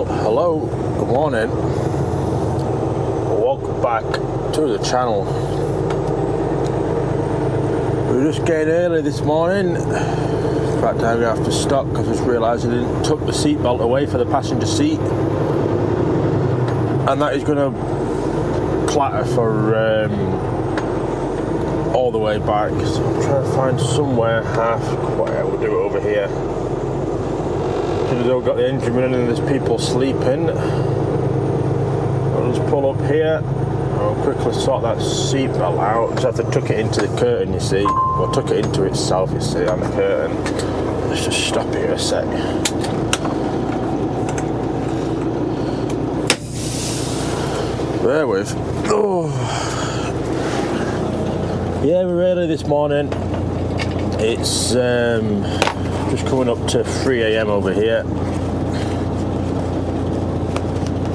Well, hello, good morning, welcome back to the channel. We're just getting early this morning. In fact, I'm going to have to stop because I just realised I didn't tuck the seatbelt away for the passenger seat, and that is going to clatter for all the way back. So I'm trying to find somewhere half quiet. We'll do it over here. We've got the engine running and there's people sleeping. I'll just pull up here. I'll quickly sort that seat belt out. Just have to tuck it into the curtain, you see. Well, tuck it into itself, you see, on the curtain. Let's just stop here a sec. Bear with. Oh. Yeah, we're early this morning. It's just coming up to 3 AM over here.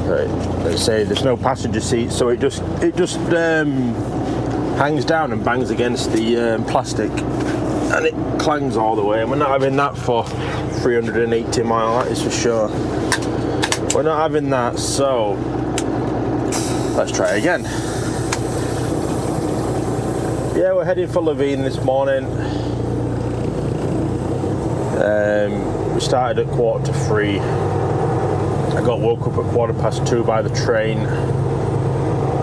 Right, let's say there's no passenger seat, so it just hangs down and bangs against the plastic, and it clangs all the way. And we're not having that for 380 miles, that is for sure. We're not having that, so let's try again. Yeah, we're heading for Levine this morning. We started at 2:45. I got woke up at 2:15 by the train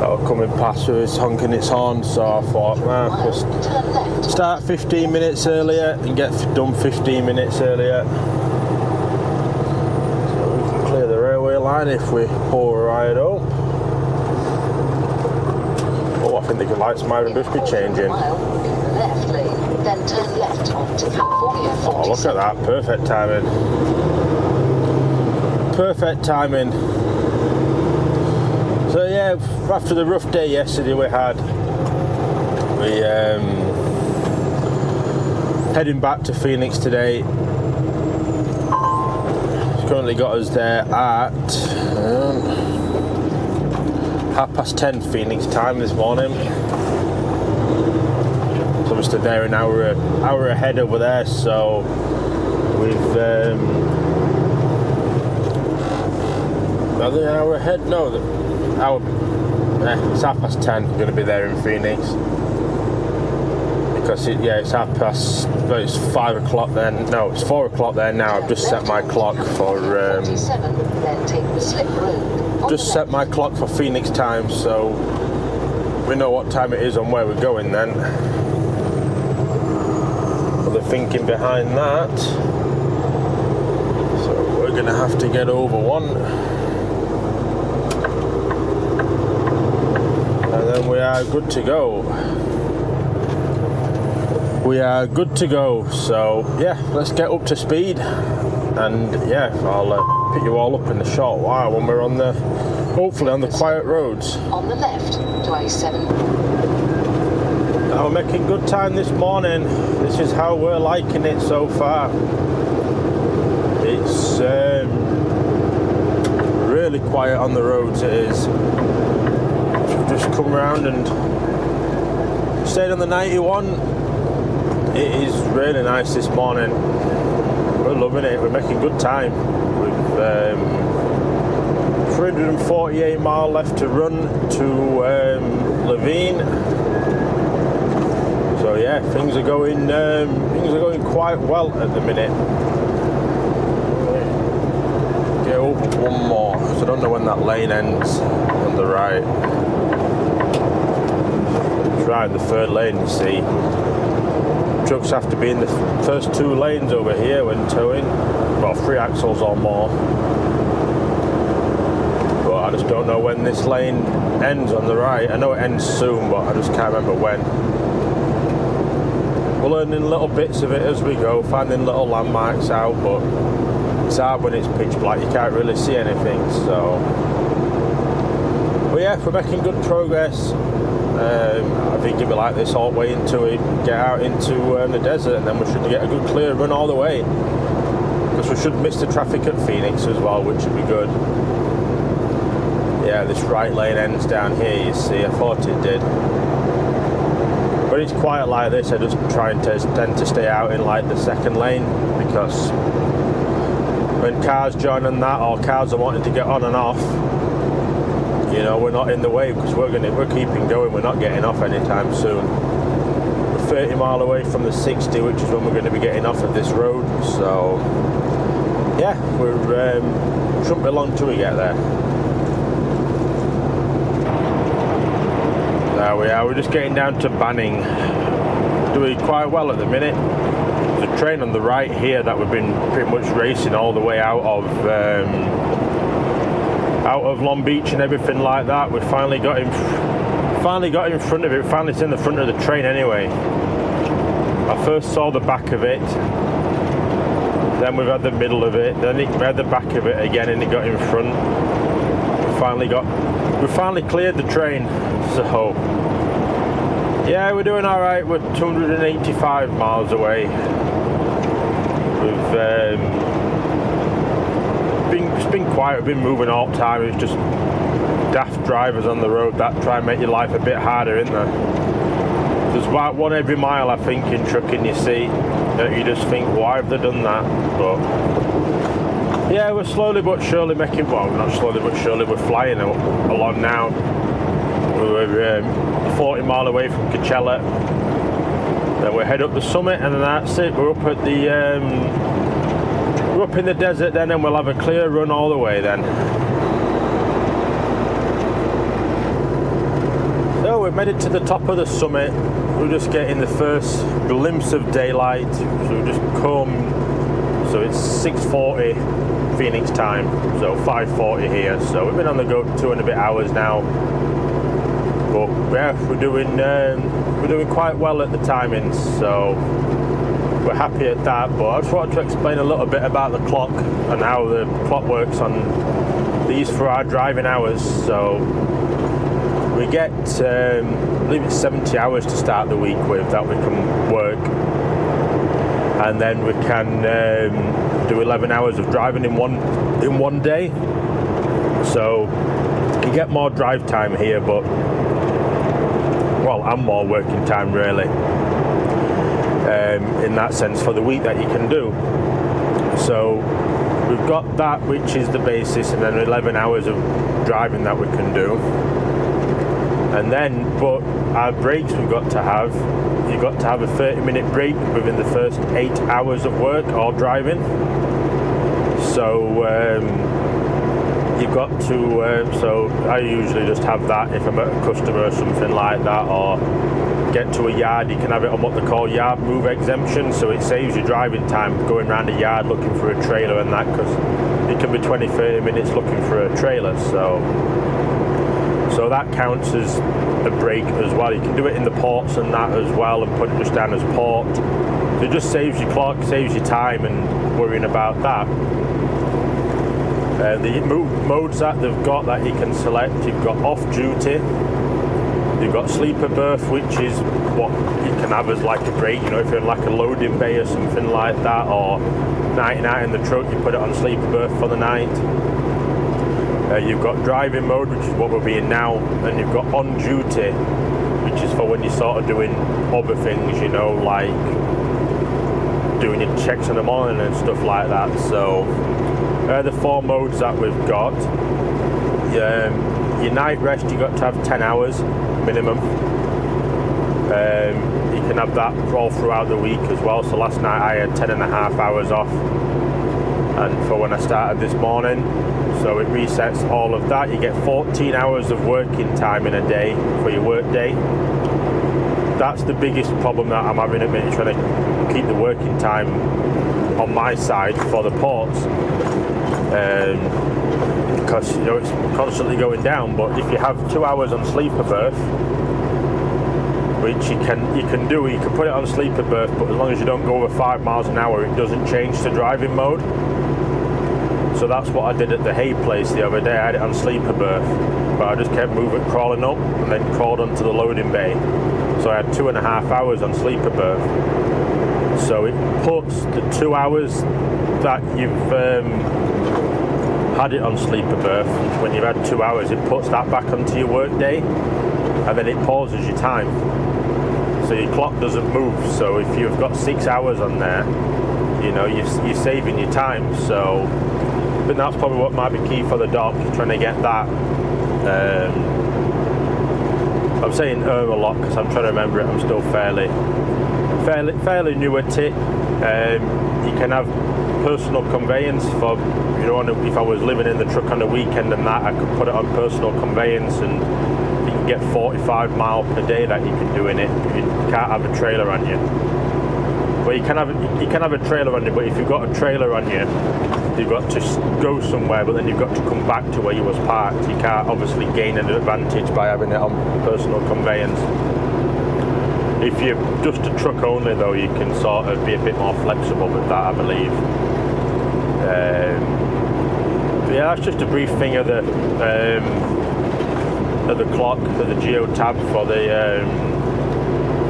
that was coming past with us honking its horn, so I thought, just start 15 minutes earlier and get done 15 minutes earlier. So we can clear the railway line if we pull right up. Oh, I think the lights might have just be changing. Then turn left onto California 47. Oh, look at that. Perfect timing. Perfect timing. So yeah, after the rough day yesterday we had, we heading back to Phoenix today. It's currently got us there at 10:30 Phoenix time this morning. So we're still there an hour ahead over there, so we've are they an hour ahead? No, it's 10:30. We're going to be there in Phoenix because it's 5:30. It's 5 o'clock then. No, it's 4 o'clock there now. I've just set my clock for Phoenix time, so we know what time it is and where we're going then. The thinking behind that, so we're going to have to get over one, and then we are good to go. We are good to go. So yeah, let's get up to speed, and yeah, I'll pick you all up in a short while when we're on the, hopefully on the quiet roads. On the left to A7. We're making good time this morning. This is how we're liking it so far. It's really quiet on the roads, it is. We've just come around and stayed on the 91. It is really nice this morning. We're loving it. We're making good time. We've 348 miles left to run to Levine. So yeah, things are going quite well at the minute. Get over one more, so I don't know when that lane ends on the right. It's right in the third lane, you see. Trucks have to be in the first two lanes over here when towing, well, 3 axles or more. But I just don't know when this lane ends on the right. I know it ends soon, but I just can't remember when. We're learning little bits of it as we go, finding little landmarks out, but it's hard when it's pitch black, you can't really see anything, so. But yeah, we're making good progress. I think it'll be like this all the way until we get out into the desert, and then we should get a good clear run all the way. Because we should miss the traffic at Phoenix as well, which would be good. Yeah, this right lane ends down here, you see, I thought it did. When it's quiet like this, I just tend to stay out in like the second lane, because when cars join on that, or cars are wanting to get on and off, you know, we're not in the way, because we're keeping going. We're not getting off anytime soon. We're 30 mile away from the 60, which is when we're going to be getting off of this road. So yeah, we're shouldn't be long till we get there. There we are. We're just getting down to Banning. Doing quite well at the minute. There's a train on the right here that we've been pretty much racing all the way out of Long Beach and everything like that. We finally got in front of it. Finally, it's in the front of the train anyway. I first saw the back of it, then we've had the middle of it, then we had the back of it again, and it got in front. We finally cleared the train. So yeah, we're doing all right. We're 285 miles away. It's been quiet. We've been moving all the time. It's just daft drivers on the road that try and make your life a bit harder, isn't there? There's about one every mile, I think, in trucking you see that you just think, why have they done that? But yeah, we're slowly but surely making, well, not slowly but surely, we're flying along now. We're 40 mile away from Coachella. Then we head up the summit, and then that's it. We're up at the we're up in the desert then, and we'll have a clear run all the way then. So we've made it to the top of the summit. We're just getting the first glimpse of daylight. So we just come. So it's 6:40 Phoenix time. So 5:40 here. So we've been on the go 2 and a bit hours now. But yeah, we're doing quite well at the timings, so we're happy at that. But I just wanted to explain a little bit about the clock and how the clock works on these for our driving hours. So we get, I believe it's 70 hours to start the week with that we can work, and then we can do 11 hours of driving in one day. So you get more drive time here, but well, and more working time really, in that sense, for the week that you can do. So we've got that, which is the basis, and then 11 hours of driving that we can do. And then, but our breaks you've got to have a 30-minute break within the first 8 hours of work or driving. So you've got to, so I usually just have that if I'm at a customer or something like that, or get to a yard. You can have it on what they call yard move exemption, so it saves you driving time going around a yard looking for a trailer and that, because it can be 20-30 minutes looking for a trailer. So that counts as a break as well. You can do it in the ports and that as well, and put it just down as port. So it just saves your clock, saves your time and worrying about that. The modes that they've got that you can select, you've got off duty, you've got sleeper berth, which is what you can have as like a break, you know, if you're in like a loading bay or something like that, or nighting out in the truck, you put it on sleeper berth for the night. You've got driving mode, which is what we'll be in now, and you've got on duty, which is for when you're sort of doing other things, you know, like doing your checks in the morning and stuff like that. So the 4 modes that we've got. Your night rest, you've got to have 10 hours minimum. You can have that all throughout the week as well. So last night I had 10.5 hours off, and for when I started this morning, so it resets all of that. You get 14 hours of working time in a day for your work day. That's the biggest problem that I'm having at the minute, trying to keep the working time on my side for the ports, because you know it's constantly going down. But if you have 2 hours on sleeper berth, which you can do, you can put it on sleeper berth, but as long as you don't go over 5 miles an hour, it doesn't change to driving mode. So that's what I did at the hay place the other day. I had it on sleeper berth, but I just kept crawling up, and then crawled onto the loading bay. So I had 2.5 hours on sleeper berth. So it puts the 2 hours that you've had it on sleeper berth, when you've had 2 hours, it puts that back onto your work day, and then it pauses your time. So your clock doesn't move. So if you've got 6 hours on there, you know, you're saving your time. So I think that's probably what might be key for the dock, trying to get that. I'm saying a lot because I'm trying to remember it. I'm still fairly new at it. You can have personal conveyance for, you know, if I was living in the truck on the weekend and that, I could put it on personal conveyance and you can get 45 miles per day that you can do in it. You can't have a trailer on you. Well, you can have a trailer on you, but if you've got a trailer on you, you've got to go somewhere, but then you've got to come back to where you was parked. You can't obviously gain an advantage by having it on personal conveyance. If you're just a truck only though, you can sort of be a bit more flexible with that, I believe. Yeah, that's just a brief thing of the clock, of the geo tab for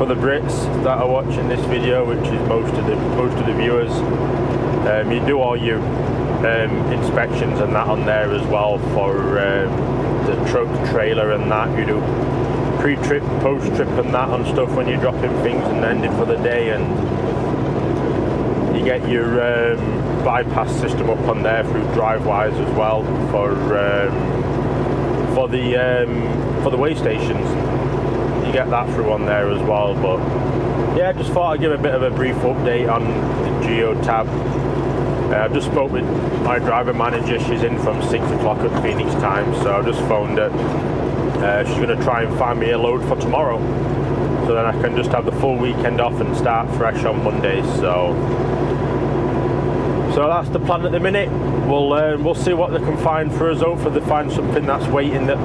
the Brits that are watching this video, which is most of the viewers. You do all your inspections and that on there as well for the truck, trailer and that. You do pre-trip, post-trip and that on stuff when you're dropping things and ending for the day, and you get your bypass system up on there through DriveWise as well for the way stations. You get that through on there as well. But yeah, just thought I'd give a bit of a brief update on the Geo tab. I just spoke with my driver manager. She's in from 6 o'clock at Phoenix time, so I just phoned her. She's going to try and find me a load for tomorrow, so then I can just have the full weekend off and start fresh on Monday. So that's the plan at the minute. We'll see what they can find for us. Hopefully they find something that's waiting at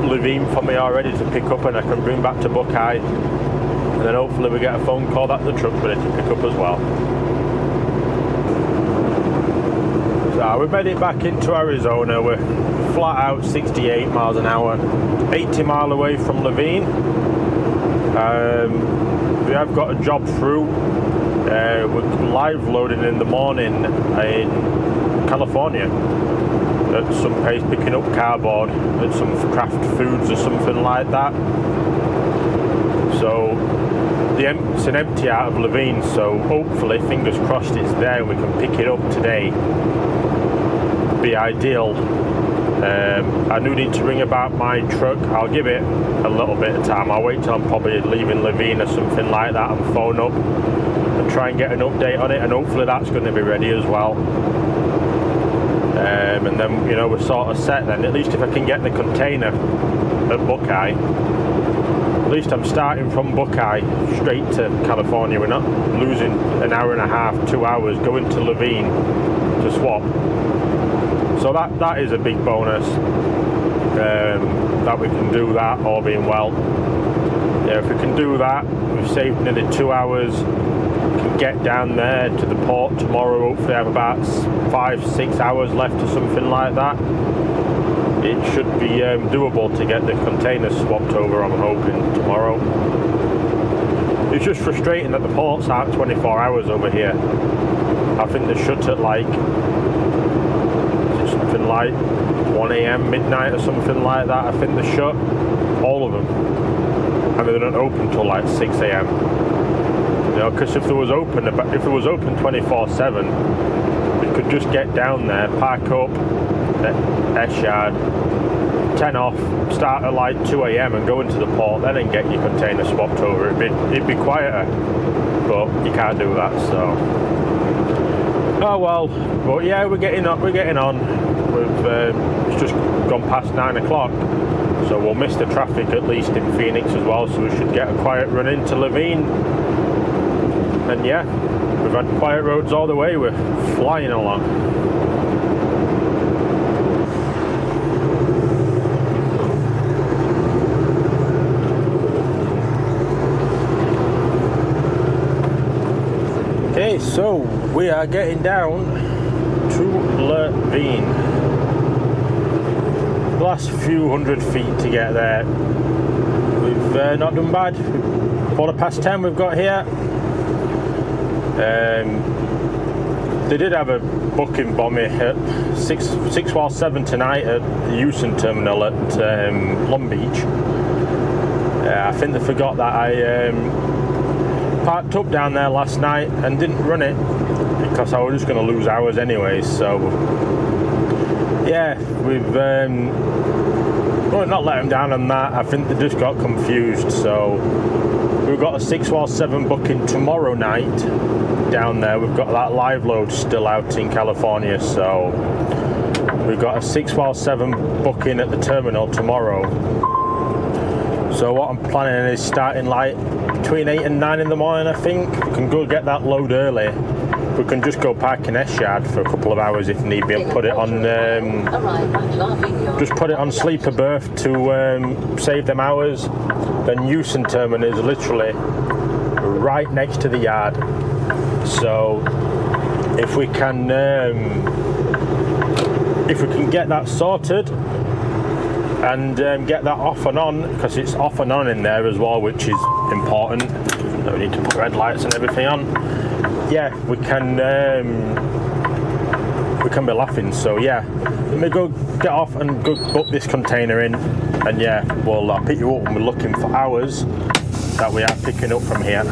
Levine for me already to pick up, and I can bring back to Buckeye, and then hopefully we get a phone call that the truck's ready to pick up as well. So we made it back into Arizona. We're flat out 68 miles an hour, 80 mile away from Levine. We have got a job through. We're live loading in the morning in California at some place, picking up cardboard at some Kraft Foods or something like that. So it's an empty out of Levine, so hopefully, fingers crossed, it's there and we can pick it up today. Be ideal. I do need to ring about my truck. I'll give it a little bit of time. I'll wait till I'm probably leaving Levine or something like that and phone up and try and get an update on it, and hopefully that's going to be ready as well. And then, you know, we're sort of set then. At least if I can get the container at Buckeye, at least I'm starting from Buckeye straight to California. We're not losing an hour and a half, 2 hours going to Levine to swap. So that is a big bonus, that we can do that, all being well. Yeah, if we can do that, we've saved nearly 2 hours. We can get down there to the port tomorrow. Hopefully have about 5-6 hours left or something like that. It should be doable to get the containers swapped over, I'm hoping, tomorrow. It's just frustrating that the ports aren't 24 hours over here. I think they shut at like 1 a.m, midnight or something like that. I think they shut, all of them, and they don't open till like 6 a.m. You know, because if it was open 24/7, we could just get down there, park up at S-Yard, 10 off, start at like 2 a.m. and go into the port, then and get your container swapped over. It'd be quieter, but you can't do that. So, oh well. But yeah, we're getting on. It's just gone past 9 o'clock, so we'll miss the traffic at least in Phoenix as well, so we should get a quiet run into Levine. And yeah, we've had quiet roads all the way. We're flying along. Okay, so we are getting down to Levine. The last few hundred feet to get there. We've not done bad. 10:15 we've got here. They did have a booking bomb at 6 while 7 tonight at the Houston terminal at Long Beach. I think they forgot that I parked up down there last night and didn't run it because I was just going to lose hours anyway. So yeah, we've well, not let them down on that. I think they just got confused. So we've got a 617 booking tomorrow night down there. We've got that live load still out in California. So we've got a 617 booking at the terminal tomorrow. So what I'm planning is starting like between 8 and 9 in the morning. I think we can go get that load early. We can just go park in S-Yard for a couple of hours if need be, and put it on just put it on sleeper berth to save them hours. The Newson terminal is literally right next to the yard, so if we can get that sorted and get that off and on, because it's off and on in there as well, which is important. We need to put red lights and everything on. Yeah, we can be laughing. So yeah, let me go get off and go book this container in, and yeah, I'll pick you up when we're looking for hours that we are picking up from here.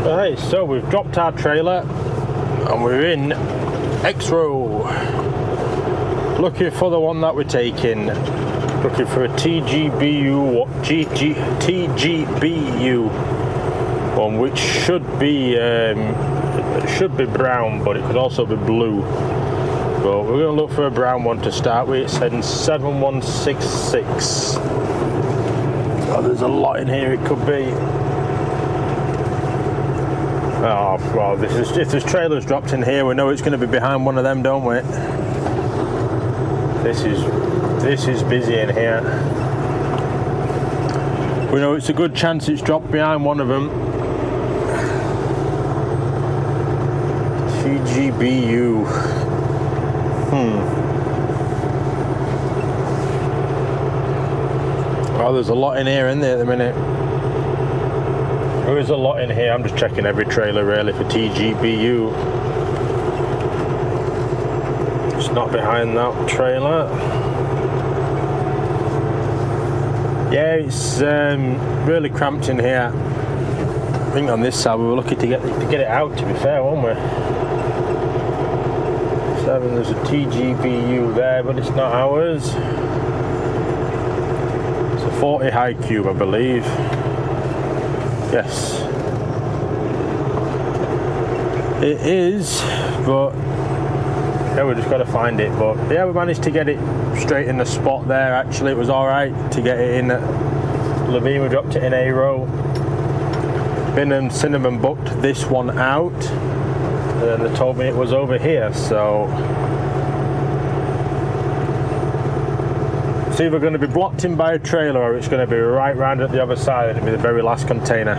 Alright, so we've dropped our trailer and we're in X-Row, looking for the one that we're taking. Looking for a TGBU one, which should be brown, but it could also be blue. But we're going to look for a brown one to start with. It's heading 7166. Oh, there's a lot in here. It could be. Oh well, if this trailer's dropped in here, we know it's going to be behind one of them, don't we? This is busy in here. We know it's a good chance it's dropped behind one of them. TGBU. Oh, there's a lot in here, isn't there, at the minute? There is a lot in here. I'm just checking every trailer really for TGBU. It's not behind that trailer. Yeah, it's really cramped in here. I think on this side we were lucky to get it out, to be fair, weren't we? 7, there's a TGBU there, but it's not ours. It's a 40 high cube, I believe. Yes. It is, but yeah, we just got to find it. But yeah, we managed to get it straight in the spot there. Actually, it was all right to get it in at Levine. We dropped it in A-row. Been and Cinnamon booked this one out, and then they told me it was over here. So it's either going to be blocked in by a trailer, or it's going to be right round at the other side, and it'll be the very last container.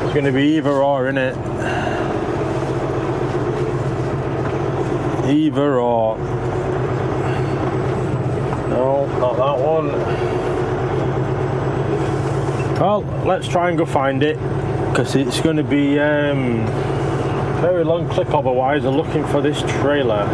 It's going to be either or, innit? Either or. No, not that one. Well, let's try and go find it, because it's going to be very long clip otherwise. I'm looking for this trailer.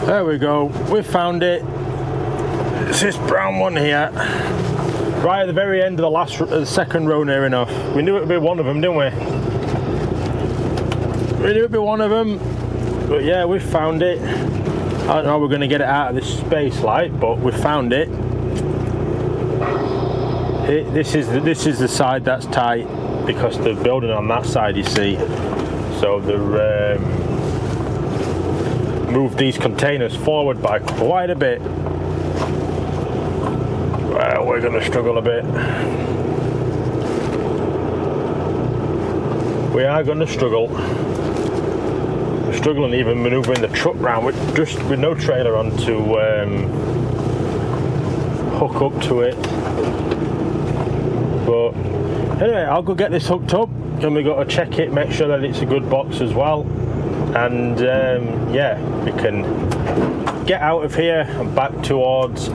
There we go, we found it. It's this brown one here, right at the very end of the second row near enough. We knew it would be one of them, didn't we? We knew it would be one of them, but yeah, we found it. I don't know how we're going to get it out of this space like, but we found it. This is the side that's tight, because they're building on that side, you see. So they're moved these containers forward by quite a bit. Well, we're going to struggle a bit. We are going to struggle. We're struggling even manoeuvring the truck round with no trailer on to hook hook up to it. But anyway, I'll go get this hooked up, and we got to check it, make sure that it's a good box as well, and yeah, we can get out of here and back towards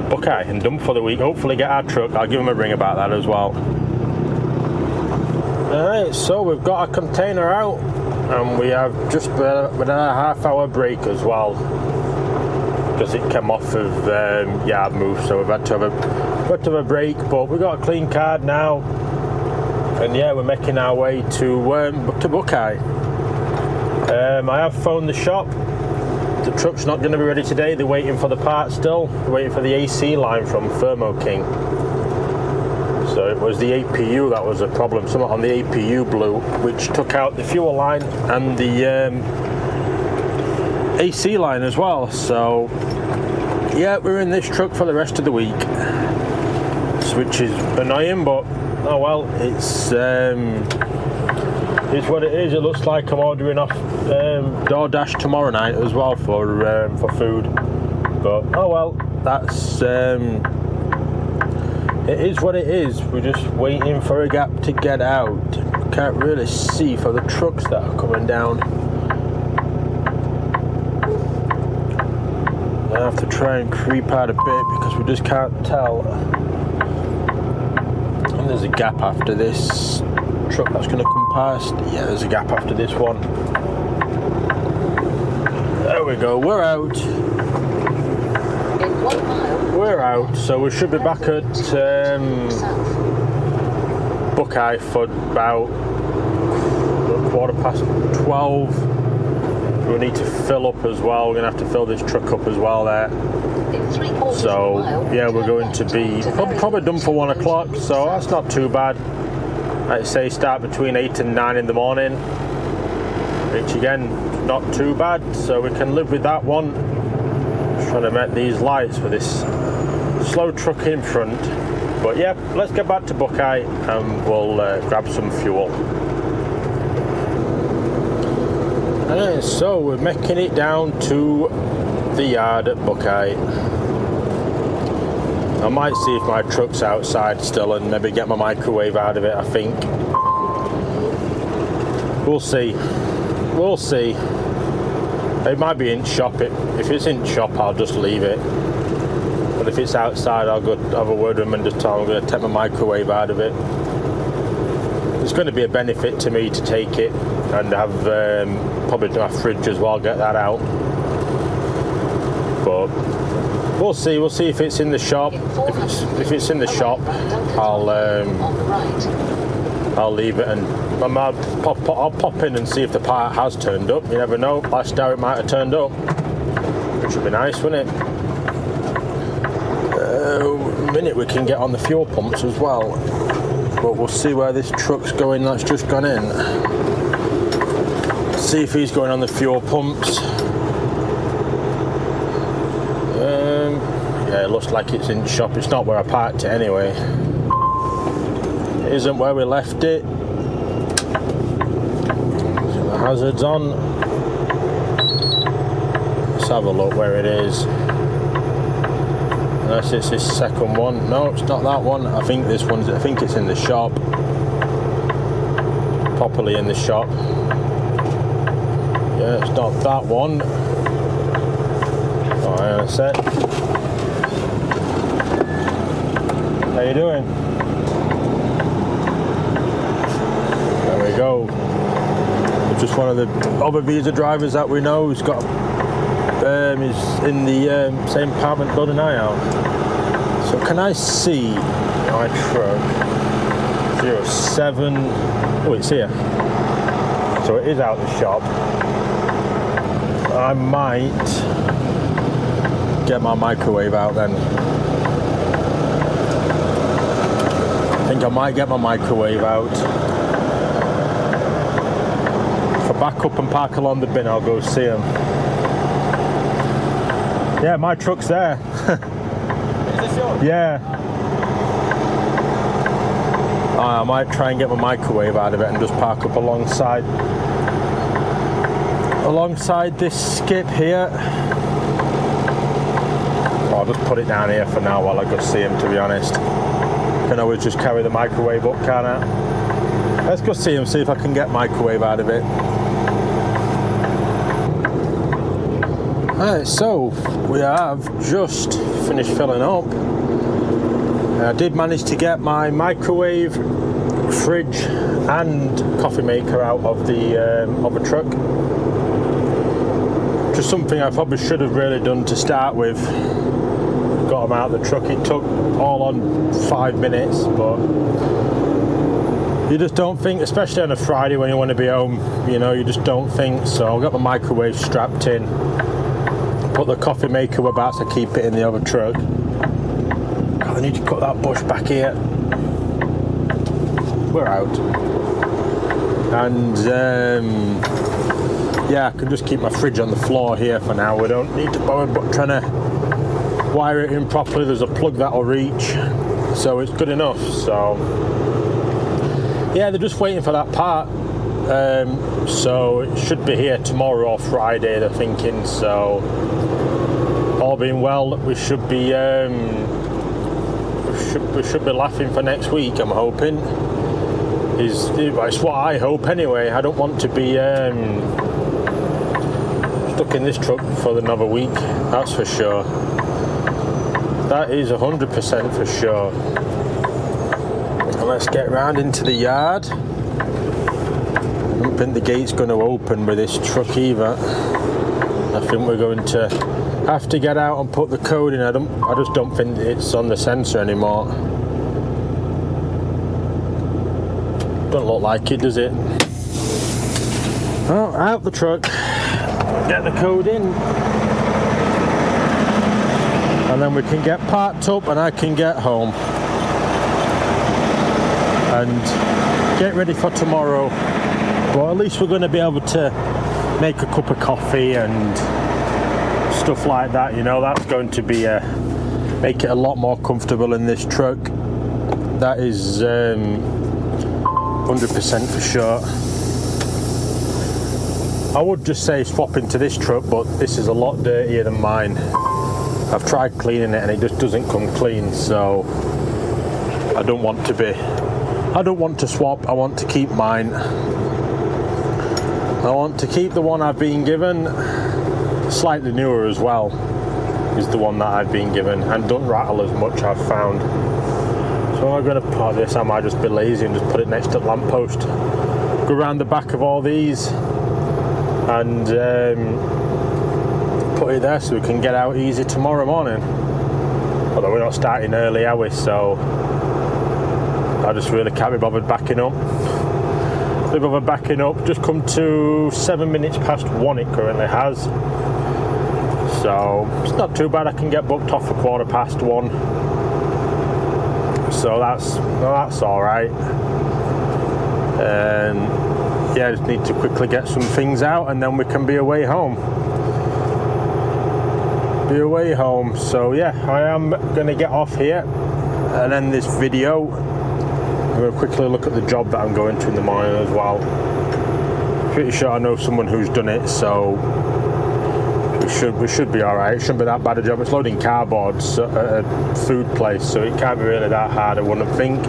Buckeye and done for the week. Hopefully get our truck. I'll give them a ring about that as well. Alright, so we've got a container out, and we have just within a half-hour break as well, because it came off of yard move, so we've had to have a break, but we got a clean card now, and yeah, we're making our way to Buckeye. I have phoned the shop. The truck's not going to be ready today. They're waiting for the parts still. They're waiting for the AC line from Thermo King. So it was the APU that was a problem. Something on the APU blew, which took out the fuel line and the AC line as well. So yeah, we're in this truck for the rest of the week, which is annoying, but oh well, it's what it is. It looks like I'm ordering off DoorDash tomorrow night as well for food, but oh well, that's it is what it is. We're just waiting for a gap to get out. Can't really see for the trucks that are coming down. I have to try and creep out a bit because we just can't tell. And there's a gap after this truck that's going to come past. Yeah, there's a gap after this one. There we go, we're out. We're out, so we should be back at Buckeye for about 12:15. We need to fill up as well. We're going to have to fill this truck up as well there. So yeah, we're going to be probably done for 1 o'clock, so that's not too bad. I'd say start between 8 and 9 in the morning, which again, not too bad, so we can live with that one. Just trying to make these lights for this slow truck in front. But yeah, let's get back to Buckeye and we'll grab some fuel. And so we're making it down to the yard at Buckeye. I might see if my truck's outside still and maybe get my microwave out of it, I think. We'll see. We'll see. It might be in shop. If it's in shop, I'll just leave it. But if it's outside, I'll go have a word with them and just tell them I'm going to take my microwave out of it. It's going to be a benefit to me to take it and have probably do my fridge as well, get that out. But we'll see. We'll see if it's in the shop. If it's in the shop, I'll leave it and I'll pop in and see if the part has turned up. You never know. Last hour it might have turned up, which would be nice, wouldn't it? In a minute we can get on the fuel pumps as well. But we'll see where this truck's going that's just gone in. See if he's going on the fuel pumps. Yeah, it looks like it's in shop. It's not where I parked it anyway. It isn't where we left it. So the hazard's on. Let's have a look where it is. Unless it's this second one. No, it's not that one. I think this one's. I think it's in the shop. Properly in the shop. Yeah, it's not that one. Oh, hang on a sec. How you doing? There we go. Just one of the other visa drivers that we know who's got is in the same apartment building I am. So can I see my truck? 07. Oh, it's here. So it is out the shop. I might get my microwave out then. I think I might get my microwave out. If I back up and park along the bin, I'll go see him. Yeah, my truck's there. Is this yours? Yeah. I might try and get my microwave out of it and just park up alongside this skip here. I'll just put it down here for now while I go see him, to be honest. Can always just carry the microwave up, can't I? Let's go see him, see if I can get microwave out of it. Alright, so we have just finished filling up. I did manage to get my microwave, fridge and coffee maker out of the truck. Just something I probably should have really done to start with. Got them out of the truck. It took all on 5 minutes, but you just don't think, especially on a Friday when you want to be home, you know, you just don't think. So I've got my microwave strapped in, put the coffee maker we're about to keep it in the other truck. God, I need to cut that bush back here. We're out. And yeah, I can just keep my fridge on the floor here for now. We don't need to bother but trying to wire it in properly. There's a plug that'll reach, so it's good enough. So yeah, they're just waiting for that part. So it should be here tomorrow or Friday, they're thinking. So all being well, we should be we should be laughing for next week, I'm hoping. It's what I hope anyway. I don't want to be stuck in this truck for another week, that's for sure. That is 100% for sure. And let's get round into the yard. I don't think the gate's going to open with this truck either. I think we're going to have to get out and put the code in. I just don't think it's on the sensor anymore. Don't look like it, does it? Oh, out the truck. Get the code in. And then we can get parked up and I can get home. And get ready for tomorrow. But at least we're going to be able to make a cup of coffee and stuff like that, you know. That's going to be make it a lot more comfortable in this truck. That is 100% for sure. I would just say swap into this truck, but this is a lot dirtier than mine. I've tried cleaning it and it just doesn't come clean, so I don't want to swap. I want to keep mine. I want to keep the one I've been given. Slightly newer as well is the one that I've been given, and don't rattle as much, I've found. So I'm going to put this, I might just be lazy and just put it next to the lamppost. Go around the back of all these and put it there so we can get out easy tomorrow morning. Although we're not starting early, are we? So I just really can't be bothered backing up. Just come to 7 minutes past 1 it currently has. So it's not too bad. I can get booked off for 1:15. So that's all right. Yeah, I just need to quickly get some things out and then we can be away home. So yeah, I am going to get off here and end this video. I'm going to quickly look at the job that I'm going to in the morning as well. Pretty sure I know someone who's done it, so we should be alright. It shouldn't be that bad a job. It's loading cardboards at a food place, so it can't be really that hard, I wouldn't think.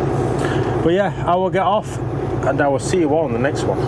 But yeah, I will get off and I will see you all in the next one.